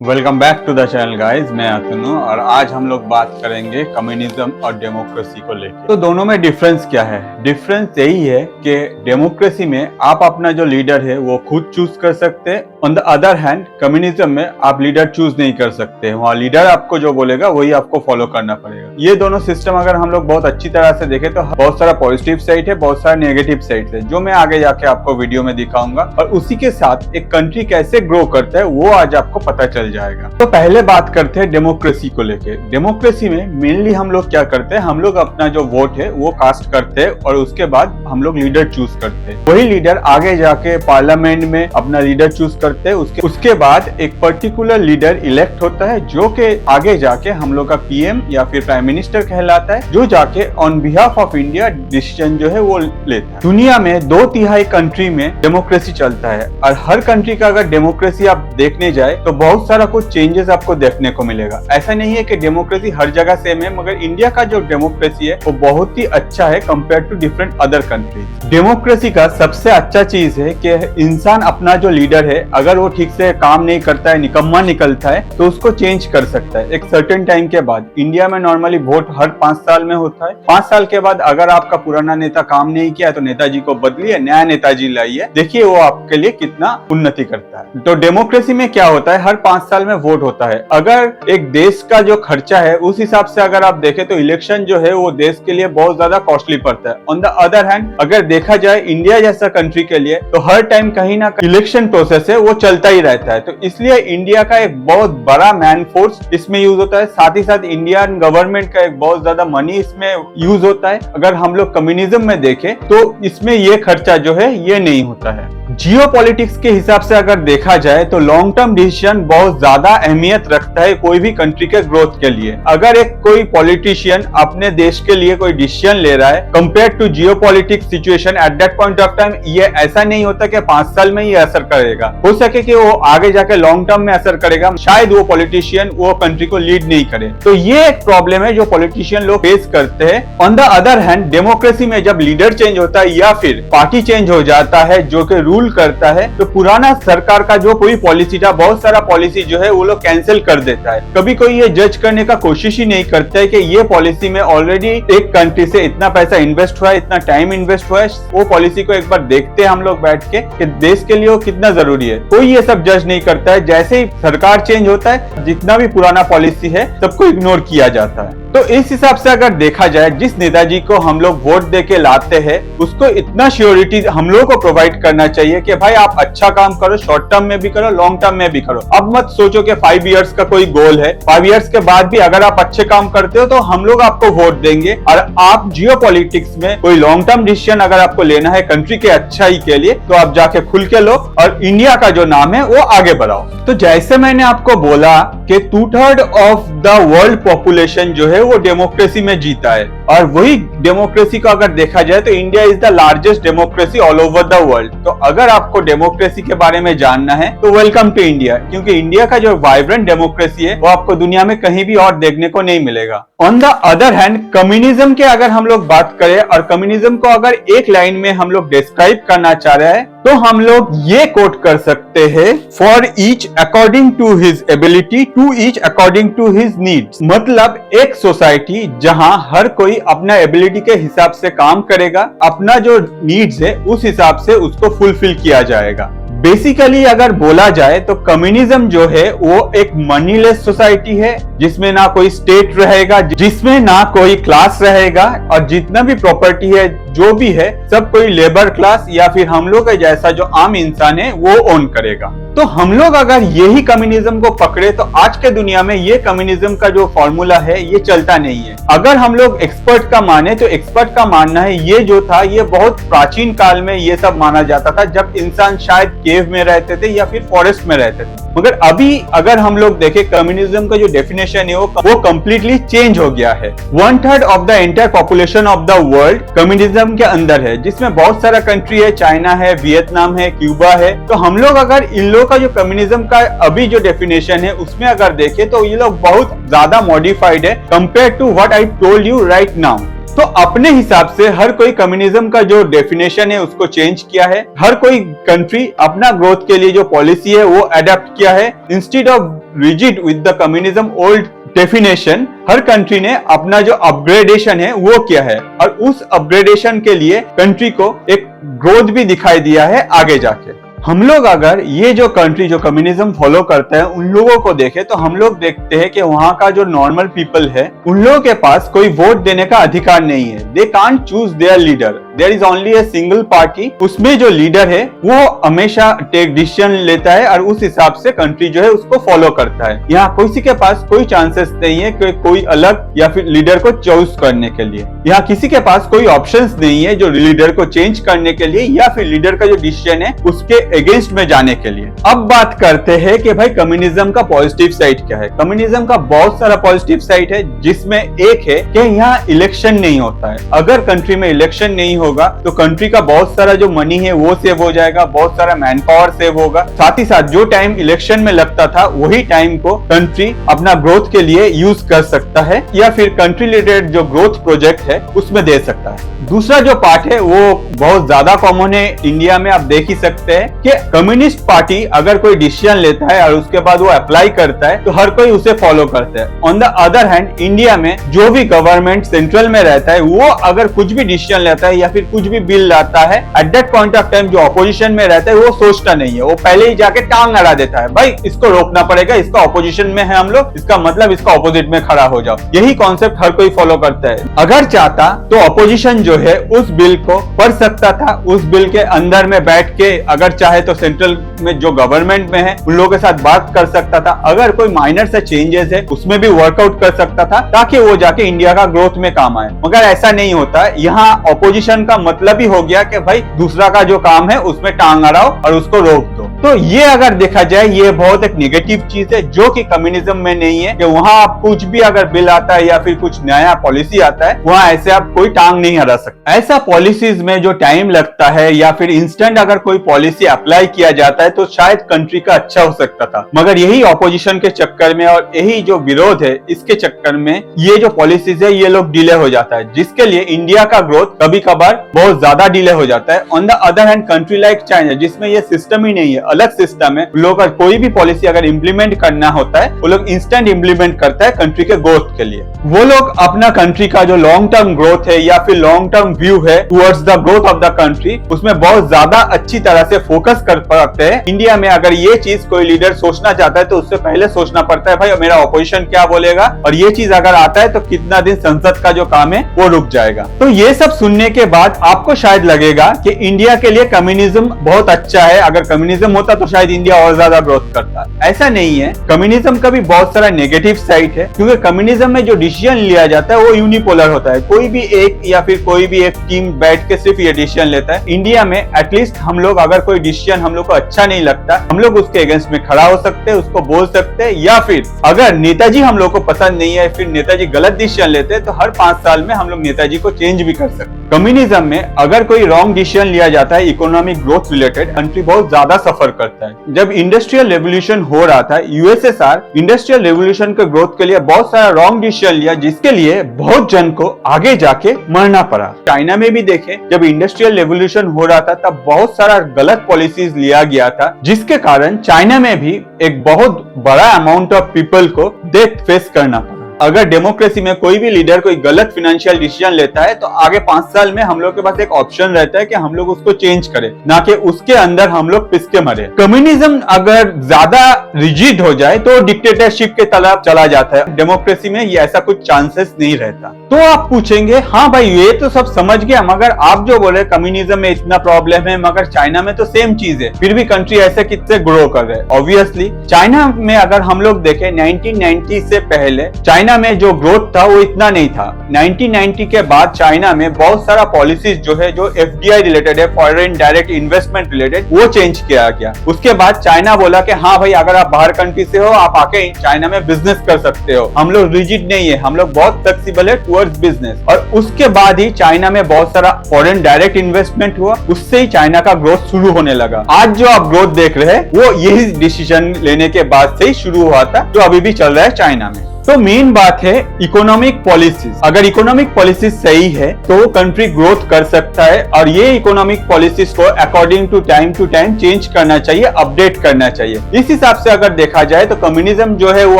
Welcome back to the channel guys, मैं अतनु और आज हम लोग बात करेंगे कम्युनिज्म और डेमोक्रेसी को लेकर। तो दोनों में डिफरेंस क्या है? डिफरेंस यही है कि डेमोक्रेसी में आप अपना जो लीडर है वो खुद चूज कर सकते हैं। On the other hand communism में आप लीडर चूज नहीं कर सकते, वहाँ लीडर आपको जो बोलेगा वही आपको फॉलो करना पड़ेगा। ये दोनों सिस्टम अगर हम लोग बहुत अच्छी तरह से देखें तो बहुत सारा पॉजिटिव साइड है, बहुत सारा नेगेटिव साइड है, जो मैं आगे जाके आपको वीडियो में दिखाऊंगा। और उसी के साथ एक कंट्री कैसे ग्रो करता है वो आज आपको पता चल जाएगा। तो पहले बात करते हैं डेमोक्रेसी को लेके। डेमोक्रेसी में मेनली हम लोग क्या करते हैं, हम लोग अपना जो वोट है वो कास्ट करते हैं और उसके बाद हम लोग लीडर चूज करते हैं। वही लीडर आगे जाके पार्लियामेंट में अपना लीडर चूज करते हैं। उसके बाद एक पर्टिकुलर लीडर इलेक्ट होता है जो कि आगे जाके हम लोग का पीएम या फिर प्राइम मिनिस्टर कहलाता है, जो जाके on behalf of India decision जो है वो लेता है। दुनिया में 2/3 कंट्री में डेमोक्रेसी चलता है और हर कंट्री का अगर डेमोक्रेसी आप देखने जाए तो बहुत सारा कुछ चेंजेस आपको देखने को मिलेगा। ऐसा नहीं है कि डेमोक्रेसी हर जगह सेम है, मगर इंडिया का जो डेमोक्रेसी है वो बहुत ही अच्छा है compare to different other countries. Democracy का सबसे अच्छा चीज है कि इंसान अपना जो लीडर है अगर वो ठीक से काम नहीं करता है, निकम्मा निकलता है, तो उसको चेंज कर सकता है एक सर्टेन टाइम के बाद। इंडिया में नॉर्मली वोट हर 5 साल में होता है। 5 साल के बाद अगर आपका पुराना नेता काम नहीं किया तो नेताजी को बदलिए, नया नेताजी लाइए, देखिए वो आपके लिए कितना उन्नति करता है। तो डेमोक्रेसी में क्या होता है, हर 5 साल में वोट होता है। अगर एक देश का जो खर्चा है उस हिसाब से अगर आप देखें तो इलेक्शन जो है वो देश के लिए बहुत ज्यादा कॉस्टली पड़ता है। ऑन द अदर हैंड अगर देखा जाए इंडिया जैसा कंट्री के लिए तो हर टाइम कहीं ना कहीं इलेक्शन प्रोसेस है वो चलता ही रहता है। तो इसलिए इंडिया का एक बहुत बड़ा मैन फोर्स इसमें यूज होता है, साथ ही साथ इंडियन गवर्नमेंट का एक बहुत ज्यादा मनी इसमें यूज होता है। अगर हम लोग कम्युनिज्म में देखें तो इसमें ये खर्चा जो है ये नहीं होता है। जियो पॉलिटिक्स के हिसाब से अगर देखा जाए तो लॉन्ग टर्म डिसीजन बहुत ज्यादा अहमियत रखता है कोई भी कंट्री के ग्रोथ के लिए। अगर एक कोई पॉलिटिशियन अपने देश के लिए कोई डिसीजन ले रहा है compare to geopolitics situation at that point of time, ये ऐसा नहीं होता कि 5 साल में ये असर करेगा। हो सके कि वो आगे जाके लॉन्ग टर्म में असर करेगा, शायद वो पॉलिटिशियन वो कंट्री को लीड नहीं करे। तो ये एक प्रॉब्लम है जो पॉलिटिशियन लोग फेस करते हैं। On the other hand democracy में जब लीडर चेंज होता है या फिर पार्टी चेंज हो जाता है जो कि रूल करता है, तो पुराना सरकार का जो कोई पॉलिसी था, बहुत सारा पॉलिसी जो है वो लोग कैंसिल कर देता है। कभी कोई ये जज करने का कोशिश ही नहीं करता है कि ये पॉलिसी में ऑलरेडी एक कंट्री से इतना पैसा इन्वेस्ट हुआ है, इतना टाइम इन्वेस्ट हुआ है, वो पॉलिसी को एक बार देखते हैं हम लोग बैठ के कि देश के लिए वो कितना जरूरी है। कोई ये सब जज नहीं करता है। जैसे ही सरकार चेंज होता है जितना भी पुराना पॉलिसी है सबको इग्नोर किया जाता है। तो इस हिसाब से अगर देखा जाए जिस नेताजी को हम लोग वोट देके लाते हैं उसको इतना श्योरिटी हम लोगों को प्रोवाइड करना चाहिए कि भाई आप अच्छा काम करो, शॉर्ट टर्म में भी करो, लॉन्ग टर्म में भी करो। अब मत सोचो कि 5 इयर्स का कोई गोल है, 5 इयर्स के बाद भी अगर आप अच्छे काम करते हो तो हम लोग आपको वोट देंगे। और आप जियो पॉलिटिक्स में कोई लॉन्ग टर्म डिसीजन अगर आपको लेना है कंट्री के अच्छाई के लिए तो आप जाके खुल के लो और इंडिया का जो नाम है वो आगे बढ़ाओ। तो जैसे मैंने आपको बोला कि 2/3 ऑफ द वर्ल्ड पॉपुलेशन जो है वो डेमोक्रेसी में जीता है, और वही डेमोक्रेसी को अगर देखा जाए तो India is the largest democracy all over the world. तो अगर आपको डेमोक्रेसी के बारे में जानना है तो वेलकम टू इंडिया, क्योंकि इंडिया का जो वाइब्रेंट डेमोक्रेसी है वो आपको दुनिया में कहीं भी और देखने को नहीं मिलेगा। On the other hand communism के अगर हम लोग बात करें और कम्युनिज्म को अगर एक लाइन में हम लोग डिस्क्राइब करना चाह रहे हैं तो हम लोग ये कोट कर सकते हैं, for each according to his ability, to each according to his needs. मतलब एक सोसाइटी जहां हर कोई अपना एबिलिटी के हिसाब से काम करेगा, अपना जो नीड्स है उस हिसाब से उसको फुलफिल किया जाएगा। बेसिकली अगर बोला जाए तो कम्युनिज्म जो है वो एक मनीलेस सोसाइटी है जिसमें ना कोई स्टेट रहेगा, जिसमें ना कोई क्लास रहेगा, और जितना भी प्रॉपर्टी है जो भी है सब कोई लेबर क्लास या फिर हम लोग जैसा जो आम इंसान है वो ओन करेगा। तो हम लोग अगर यही कम्युनिज्म को पकड़े तो आज के दुनिया में ये कम्युनिज्म का जो फॉर्मूला है ये चलता नहीं है। अगर हम लोग एक्सपर्ट का माने तो एक्सपर्ट का मानना है ये जो था ये बहुत प्राचीन काल में ये सब माना जाता था, जब इंसान शायद केव में रहते थे या फिर फॉरेस्ट में रहते थे। मगर अभी अगर हम लोग देखें कम्युनिज्म का जो डेफिनेशन है वो कंप्लीटली चेंज हो गया है। 1/3 of the entire population of the world communism के अंदर है, जिसमें बहुत सारा कंट्री है, चाइना है, वियतनाम है, क्यूबा है। तो हम लोग अगर इन लोग का जो कम्युनिज्म का अभी जो डेफिनेशन है उसमें अगर देखें तो ये लोग बहुत ज्यादा मॉडिफाइड है compare to what I told you right now. तो अपने हिसाब से हर कोई कम्युनिज्म का जो डेफिनेशन है उसको चेंज किया है। हर कोई कंट्री अपना ग्रोथ के लिए जो पॉलिसी है वो अडेप्ट किया है। Instead of rigid with the communism old definition, her country ने अपना जो अपग्रेडेशन है वो किया है और उस अपग्रेडेशन के लिए कंट्री को एक ग्रोथ भी दिखाई दिया है आगे जाके। हम लोग अगर ये जो कंट्री जो कम्युनिज्म फॉलो करते हैं उन लोगों को देखें तो हम लोग देखते हैं कि वहां का जो नॉर्मल पीपल है उन लोगों के पास कोई वोट देने का अधिकार नहीं है। They can't choose their leader, there is only a single party. उसमें जो लीडर है वो हमेशा टेक डिसीजन लेता है और उस हिसाब से कंट्री जो है उसको फॉलो करता है। यहाँ किसी के पास कोई चांसेस नहीं है कि कोई अलग या फिर लीडर को चूज करने के लिए। यहाँ किसी के पास कोई ऑप्शंस नहीं है जो लीडर को चेंज करने के लिए या फिर लीडर का जो डिसीजन है उसके अगेंस्ट में जाने के लिए। अब बात करते हैं कि भाई कम्युनिज्म का पॉजिटिव साइड क्या है। कम्युनिज्म का बहुत सारा पॉजिटिव साइड है जिसमें एक है कि यहाँ इलेक्शन नहीं होता है। अगर कंट्री में इलेक्शन नहीं होगा तो कंट्री का बहुत सारा जो मनी है वो सेव हो जाएगा, बहुत सारा मैन पावर सेव होगा। साथ ही साथ जो टाइम इलेक्शन में लगता था वही टाइम को कंट्री अपना ग्रोथ के लिए यूज कर सकता है या फिर कंट्री रिलेटेड जो ग्रोथ प्रोजेक्ट है उसमें दे सकता है। दूसरा जो पार्ट है वो बहुत ज्यादा कॉमन है इंडिया में, आप देख ही सकते हैं कि कम्युनिस्ट पार्टी अगर कोई डिसीजन लेता है और उसके बाद वो अप्लाई करता है तो हर कोई उसे फॉलो करता है। On the other hand India में जो भी गवर्नमेंट सेंट्रल में रहता है वो अगर कुछ भी डिसीजन लेता है या फिर कुछ भी बिल लाता है, eight that point of time जो ऑपोजिशन में रहता है वो सोचता नहीं है, वो पहले ही जाके टांग अड़ा देता है। भाई इसको रोकना पड़ेगा, इसका ऑपोजिशन में है हम लोग, इसका मतलब इसका ऑपोजिट में खड़ा हो जाओ। यही कॉन्सेप्ट हर कोई फॉलो करता है। अगर चाहता तो ऑपोजिशन जो है उस बिल को पढ़ सकता था, उस बिल के अंदर में बैठ के अगर चाहे तो सेंट्रल में जो गवर्नमेंट में है उन लोगों के साथ बात कर सकता था। अगर कोई माइनर से चेंजेस है उसमें भी वर्कआउट कर सकता था ताकि वो जाके इंडिया का ग्रोथ में काम आए। मगर ऐसा नहीं होता। यहाँ ऑपोजिशन का मतलब ही हो गया कि भाई दूसरा का जो काम है उसमें टांग अड़ाओ और उसको रोक दो। तो ये अगर देखा जाए ये बहुत एक नेगेटिव चीज है जो कि कम्युनिज्म में नहीं है कि वहां आप कुछ भी अगर बिल आता है या फिर कुछ नया पॉलिसी आता है वहां ऐसे आप कोई टांग नहीं अड़ा सकते। ऐसा पॉलिसीज में जो टाइम लगता है या फिर इंस्टेंट अगर कोई पॉलिसी अप्लाई किया जाता है तो शायद कंट्री का अच्छा हो सकता था। मगर यही ऑपोजिशन के चक्कर में और यही जो विरोध है इसके चक्कर में ये जो पॉलिसीज है ये लोग डिले हो जाता है, जिसके लिए इंडिया का ग्रोथ कभी कभार बहुत ज्यादा डिले हो जाता है। On the other hand country like China जिसमें ये सिस्टम ही नहीं है, अलग सिस्टम है, लोग कोई भी पॉलिसी अगर इम्प्लीमेंट करना होता है वो लोग इंस्टेंट इम्प्लीमेंट करता है कंट्री के ग्रोथ के लिए। वो लोग अपना कंट्री का जो लॉन्ग टर्म ग्रोथ है या फिर लॉन्ग टर्म व्यू है towards the growth of the country उसमें बहुत ज्यादा अच्छी तरह से फोकस कर पाते हैं। इंडिया में अगर ये चीज कोई लीडर सोचना चाहता है तो उससे पहले सोचना पड़ता है भाई मेरा ऑपोजिशन क्या बोलेगा, और ये चीज अगर आता है तो कितना दिन संसद का जो काम है वो रुक जाएगा। तो ये सब सुनने के बाद आपको शायद लगेगा कि इंडिया के लिए कम्युनिज्म बहुत अच्छा है, अगर कम्युनिज्म होता तो शायद इंडिया और ज्यादा ग्रोथ करता। ऐसा नहीं है, कम्युनिज्म का भी बहुत सारा नेगेटिव साइड है क्योंकि कम्युनिज्म में जो डिसीजन लिया जाता है वो यूनिपोलर होता है। कोई भी एक या फिर कोई भी एक टीम बैठ के सिर्फ ये डिसीजन लेता है। इंडिया में एटलीस्ट हम लोग अगर कोई डिसीजन हम लोग को अच्छा नहीं लगता हम लोग उसके अगेंस्ट में खड़ा हो सकते हैं, उसको बोल सकते हैं, या फिर अगर नेताजी हम लोग को पसंद नहीं है फिर नेताजी गलत डिसीजन लेते हैं तो हर 5 साल में हम लोग नेताजी को चेंज भी कर सकते हैं। कम्युनिज्म में अगर कोई रॉन्ग डिसीजन लिया जाता है इकोनॉमिक ग्रोथ रिलेटेड कंट्री बहुत ज्यादा सफर करता है। जब इंडस्ट्रियल रेवोल्यूशन हो रहा था यूएसएसआर इंडस्ट्रियल रेवोल्यूशन के ग्रोथ के लिए बहुत सारा रॉन्ग डिसीजन लिया जिसके लिए बहुत जन को आगे जाके मरना पड़ा। चाइना में भी देखें जब इंडस्ट्रियल रेवोल्यूशन हो रहा था तब बहुत सारा गलत पॉलिसीज लिया गया था जिसके कारण चाइना में भी एक बहुत बड़ा अमाउंट ऑफ पीपल को डेथ फेस करना पड़ा। अगर डेमोक्रेसी में कोई भी लीडर कोई गलत फाइनेंशियल डिसीजन लेता है तो आगे 5 साल में हम लोग के पास एक ऑप्शन रहता है कि हम लोग उसको चेंज करें, ना कि उसके अंदर हम लोग पिस के मरे। कम्युनिज्म अगर ज्यादा रिजिड हो जाए तो डिक्टेटरशिप के तरफ चला जाता है। डेमोक्रेसी में ये ऐसा कुछ चांसेस नहीं रहता। तो आप पूछेंगे हाँ भाई ये तो सब समझ गया, मगर आप जो बोले कम्युनिज्म में इतना प्रॉब्लम है मगर चाइना में तो सेम चीज है, फिर भी कंट्री ऐसे कितने ग्रो कर रहे हैं। ऑब्वियसली चाइना में अगर हम लोग देखें 1990 से पहले चाइना में जो ग्रोथ था वो इतना नहीं था। 1990 के बाद चाइना में बहुत सारा पॉलिसीज जो है जो एफडीआई रिलेटेड है, फॉरेन डायरेक्ट इन्वेस्टमेंट रिलेटेड, वो चेंज किया गया। उसके बाद चाइना बोला कि हाँ भाई अगर आप बाहर कंट्री से हो आप आके चाइना में बिजनेस कर सकते हो, हम लोग रिजिड नहीं है, हम लोग बहुत फ्लेक्सिबल है टुवर्ड्स बिजनेस। और उसके बाद ही चाइना में बहुत सारा फॉरेन डायरेक्ट इन्वेस्टमेंट हुआ, उससे ही चाइना का ग्रोथ शुरू होने लगा। आज जो आप ग्रोथ देख रहे हैं वो यही डिसीजन लेने के बाद से ही शुरू हुआ था जो अभी भी चल रहा है चाइना में। तो मेन बात है इकोनॉमिक पॉलिसीज। अगर इकोनॉमिक पॉलिसीज सही है तो कंट्री ग्रोथ कर सकता है, और ये इकोनॉमिक पॉलिसीज को अकॉर्डिंग टू टाइम चेंज करना चाहिए, अपडेट करना चाहिए। इस हिसाब से अगर देखा जाए तो कम्युनिज्म जो है वो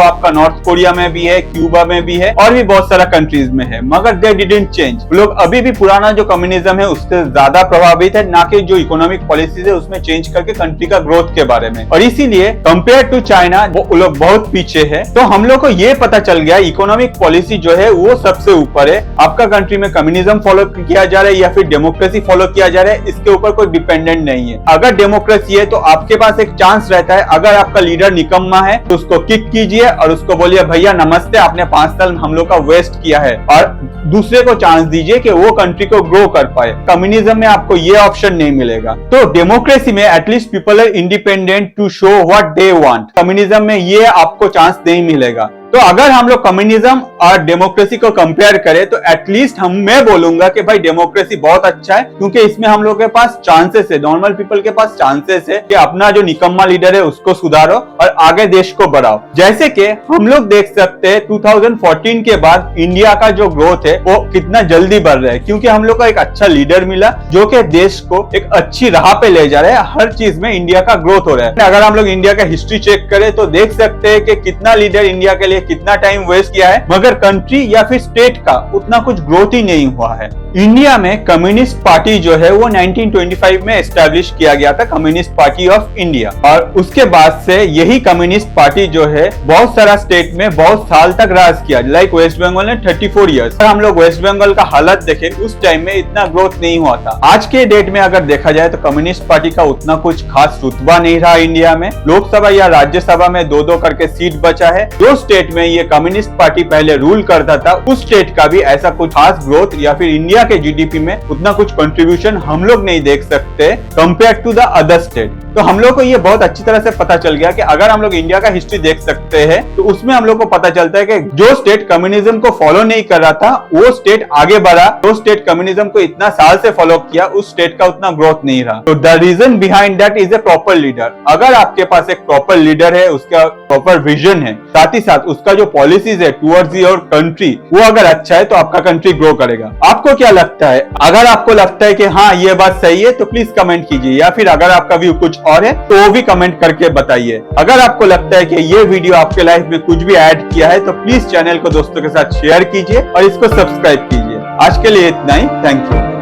आपका नॉर्थ कोरिया में भी है, क्यूबा में भी है, और भी बहुत सारा कंट्रीज में है, मगर दे डिडंट चेंज। लोग अभी भी पुराना जो कम्युनिज्म है उससे ज्यादा प्रभावित है, ना कि जो इकोनॉमिक पॉलिसीज है उसमें चेंज करके कंट्री का ग्रोथ के बारे में। और इसीलिए कंपेयर टू चाइना वो लोग बहुत पीछे है। तो हम लोग को ये पता चल गया इकोनॉमिक पॉलिसी जो है वो सबसे ऊपर है। आपका कंट्री में कम्युनिज्म फॉलो किया जा रहा है या फिर डेमोक्रेसी फॉलो किया जा रहा है, इसके ऊपर कोई डिपेंडेंट नहीं है। अगर डेमोक्रेसी है तो आपके पास एक चांस रहता है, अगर आपका लीडर निकम्मा है तो उसको किक कीजिए और उसको बोलिए भैया नमस्ते, आपने 5 साल हम लोग का वेस्ट किया है, और दूसरे को चांस दीजिए कि वो कंट्री को ग्रो कर पाए। कम्युनिज्म में आपको ये ऑप्शन नहीं मिलेगा। तो डेमोक्रेसी में at least people are independent to show what they want. Communism में ये आपको चांस नहीं मिलेगा। तो अगर हम लोग कम्युनिज्म और डेमोक्रेसी को कंपेयर करें तो एटलीस्ट मैं बोलूंगा कि भाई डेमोक्रेसी बहुत अच्छा है, क्योंकि इसमें हम लोग के पास चांसेस है, नॉर्मल पीपल के पास चांसेस है कि अपना जो निकम्मा लीडर है उसको सुधारो और आगे देश को बढ़ाओ। जैसे कि हम लोग देख सकते हैं 2014 के बाद इंडिया का जो ग्रोथ है वो कितना जल्दी बढ़ रहा है, क्योंकि हम लोग को एक अच्छा लीडर मिला जो कि देश को एक अच्छी राह पे ले जा रहा है। हर चीज में इंडिया का ग्रोथ हो रहा है। अगर हम लोग इंडिया का हिस्ट्री चेक करें तो देख सकते हैं कि कितना लीडर इंडिया के लिए कितना टाइम वेस्ट किया है, मगर कंट्री या फिर स्टेट का उतना कुछ ग्रोथ ही नहीं हुआ है। इंडिया में कम्युनिस्ट पार्टी जो है वो 1925 में एस्टैब्लिश किया गया था, कम्युनिस्ट पार्टी ऑफ इंडिया, और उसके बाद से यही कम्युनिस्ट पार्टी जो है बहुत सारा स्टेट में बहुत साल तक राज किया। लाइक वेस्ट बंगाल ने 34 ईयर्स। हम लोग वेस्ट बंगाल का हालत देखें, उस टाइम में इतना ग्रोथ नहीं हुआ था। आज के डेट में अगर देखा जाए तो कम्युनिस्ट पार्टी का उतना कुछ खास रुतबा नहीं रहा इंडिया में। लोकसभा या राज्यसभा में 2-2 करके सीट बचा है। जो स्टेट में ये कम्युनिस्ट पार्टी पहले रूल करता था उस स्टेट का भी ऐसा कुछ खास ग्रोथ या फिर इंडिया के जीडीपी में उतना कुछ कंट्रीब्यूशन हम लोग नहीं देख सकते compare to the other state. तो हम लोग को ये बहुत अच्छी तरह से पता चल गया कि अगर हम लोग इंडिया का हिस्ट्री देख सकते हैं तो उसमें हम लोग को पता चलता है कि जो स्टेट कम्युनिज्म को फॉलो नहीं कर रहा था वो स्टेट आगे बढ़ा, जो स्टेट कम्युनिज्म को इतना साल से फॉलो किया उस स्टेट का उतना ग्रोथ नहीं रहा। तो the reason behind that is a proper leader. अगर आपके पास एक प्रॉपर लीडर है, उसका प्रॉपर विजन है, साथ ही साथ उसका जो पॉलिसीज है टुवर्ड्स योर कंट्री वो अगर अच्छा है तो आपका कंट्री ग्रो करेगा। आपको क्या लगता है? अगर आपको लगता है कि हाँ ये बात सही है तो प्लीज कमेंट कीजिए, या फिर अगर आपका व्यू कुछ और है तो वो भी कमेंट करके बताइए। अगर आपको लगता है कि ये वीडियो आपके लाइफ में कुछ भी ऐड किया है तो प्लीज चैनल को दोस्तों के साथ शेयर कीजिए और इसको सब्सक्राइब कीजिए। आज के लिए इतना ही। Thank you.